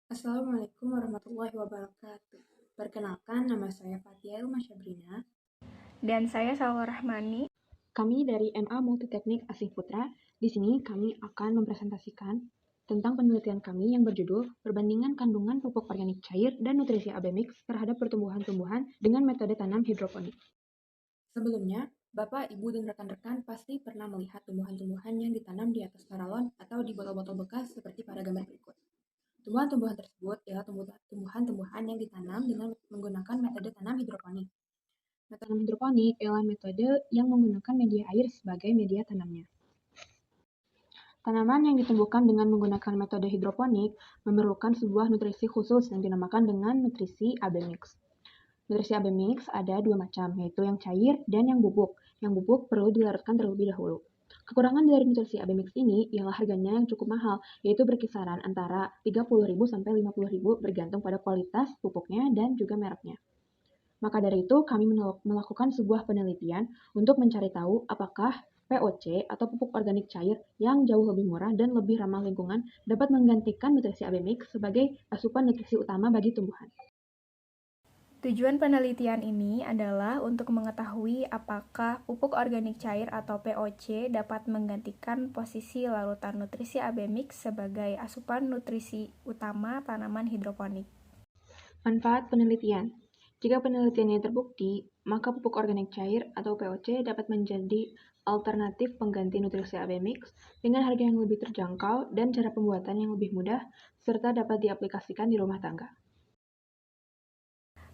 Assalamualaikum warahmatullahi wabarakatuh. Perkenalkan, nama saya Fatia Ilma Syabrina. Dan saya Salwa Rahmani. Kami dari MA Multiteknik Asih Putra. Di sini kami akan mempresentasikan tentang penelitian kami yang berjudul Perbandingan Kandungan Pupuk Organik Cair dan Nutrisi AB Mix terhadap pertumbuhan-tumbuhan dengan metode tanam hidroponik. Sebelumnya, Bapak, Ibu, dan rekan-rekan pasti pernah melihat tumbuhan-tumbuhan yang ditanam di atas paralon atau di botol-botol bekas seperti pada gambar berikut. Tumbuhan-tumbuhan tersebut ialah tumbuhan-tumbuhan yang ditanam dengan menggunakan metode tanam hidroponik. Tanam hidroponik ialah metode yang menggunakan media air sebagai media tanamnya. Tanaman yang ditumbuhkan dengan menggunakan metode hidroponik memerlukan sebuah nutrisi khusus yang dinamakan dengan nutrisi AB Mix. Nutrisi AB Mix ada dua macam, yaitu yang cair dan yang bubuk. Yang bubuk perlu dilarutkan terlebih dahulu. Kekurangan dari nutrisi AB Mix ini ialah harganya yang cukup mahal, yaitu berkisaran antara 30.000 sampai 50.000 bergantung pada kualitas pupuknya dan juga mereknya. Maka dari itu, kami melakukan sebuah penelitian untuk mencari tahu apakah POC atau pupuk organik cair yang jauh lebih murah dan lebih ramah lingkungan dapat menggantikan nutrisi AB Mix sebagai asupan nutrisi utama bagi tumbuhan. Tujuan penelitian ini adalah untuk mengetahui apakah pupuk organik cair atau POC dapat menggantikan posisi larutan nutrisi AB Mix sebagai asupan nutrisi utama tanaman hidroponik. Manfaat penelitian. Jika penelitiannya terbukti, maka pupuk organik cair atau POC dapat menjadi alternatif pengganti nutrisi AB Mix dengan harga yang lebih terjangkau dan cara pembuatan yang lebih mudah, serta dapat diaplikasikan di rumah tangga.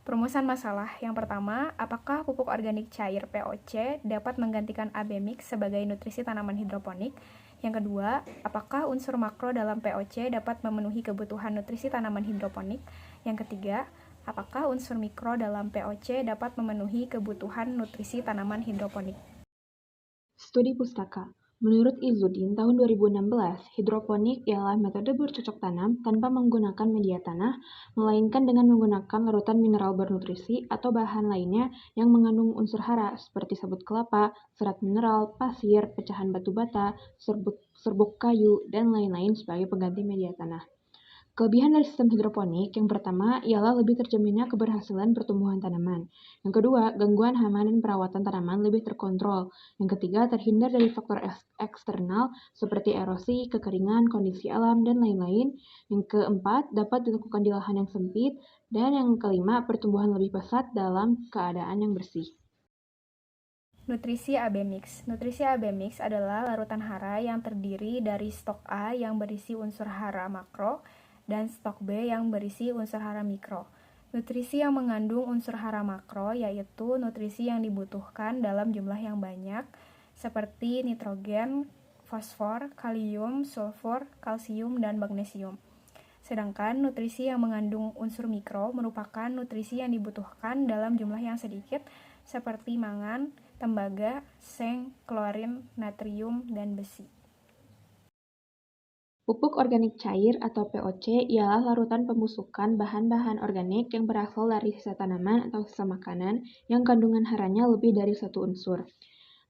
Perumusan masalah. Yang pertama, apakah pupuk organik cair POC dapat menggantikan AB Mix sebagai nutrisi tanaman hidroponik? Yang kedua, apakah unsur makro dalam POC dapat memenuhi kebutuhan nutrisi tanaman hidroponik? Yang ketiga, apakah unsur mikro dalam POC dapat memenuhi kebutuhan nutrisi tanaman hidroponik? Studi pustaka. Menurut Izzuddin tahun 2016, hidroponik ialah metode bercocok tanam tanpa menggunakan media tanah, melainkan dengan menggunakan larutan mineral bernutrisi atau bahan lainnya yang mengandung unsur hara seperti sabut kelapa, serat mineral, pasir, pecahan batu bata, serbuk kayu, dan lain-lain sebagai pengganti media tanah. Kelebihan dari sistem hidroponik yang pertama ialah lebih terjaminnya keberhasilan pertumbuhan tanaman. Yang kedua, gangguan hama dan perawatan tanaman lebih terkontrol. Yang ketiga, terhindar dari faktor eksternal seperti erosi, kekeringan, kondisi alam, dan lain-lain. Yang keempat, dapat dilakukan di lahan yang sempit. Dan yang kelima, pertumbuhan lebih pesat dalam keadaan yang bersih. Nutrisi AB Mix. Nutrisi AB Mix adalah larutan hara yang terdiri dari stok A yang berisi unsur hara makro dan stok B yang berisi unsur hara mikro. Nutrisi yang mengandung unsur hara makro yaitu nutrisi yang dibutuhkan dalam jumlah yang banyak seperti nitrogen, fosfor, kalium, sulfur, kalsium, dan magnesium. Sedangkan nutrisi yang mengandung unsur mikro merupakan nutrisi yang dibutuhkan dalam jumlah yang sedikit seperti mangan, tembaga, seng, klorin, natrium, dan besi. Pupuk organik cair atau POC ialah larutan pembusukan bahan-bahan organik yang berasal dari sisa tanaman atau sisa makanan yang kandungan haranya lebih dari satu unsur.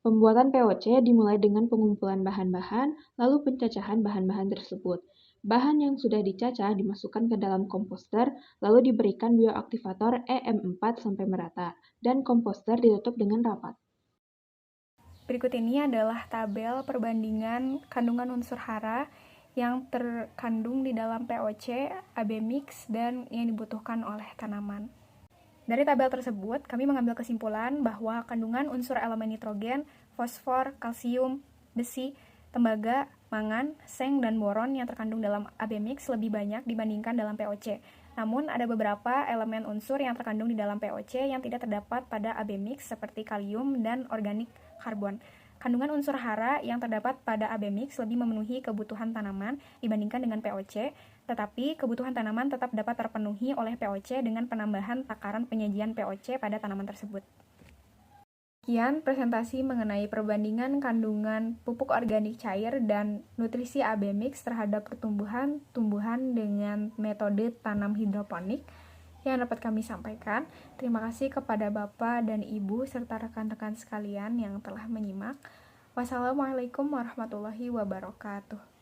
Pembuatan POC dimulai dengan pengumpulan bahan-bahan, lalu pencacahan bahan-bahan tersebut. Bahan yang sudah dicacah dimasukkan ke dalam komposter, lalu diberikan bioaktivator EM4 sampai merata, dan komposter ditutup dengan rapat. Berikut ini adalah tabel perbandingan kandungan unsur hara yang terkandung di dalam POC, AB Mix, dan yang dibutuhkan oleh tanaman. Dari tabel tersebut, kami mengambil kesimpulan bahwa kandungan unsur elemen nitrogen, fosfor, kalsium, besi, tembaga, mangan, seng, dan boron yang terkandung dalam AB Mix lebih banyak dibandingkan dalam POC. Namun, ada beberapa elemen unsur yang terkandung di dalam POC yang tidak terdapat pada AB Mix seperti kalium dan organik karbon. Kandungan unsur hara yang terdapat pada AB Mix lebih memenuhi kebutuhan tanaman dibandingkan dengan POC, tetapi kebutuhan tanaman tetap dapat terpenuhi oleh POC dengan penambahan takaran penyajian POC pada tanaman tersebut. Sekian presentasi mengenai perbandingan kandungan pupuk organik cair dan nutrisi AB Mix terhadap tumbuhan dengan metode tanam hidroponik yang dapat kami sampaikan. Terima kasih kepada Bapak dan Ibu serta rekan-rekan sekalian yang telah menyimak. Wassalamualaikum warahmatullahi wabarakatuh.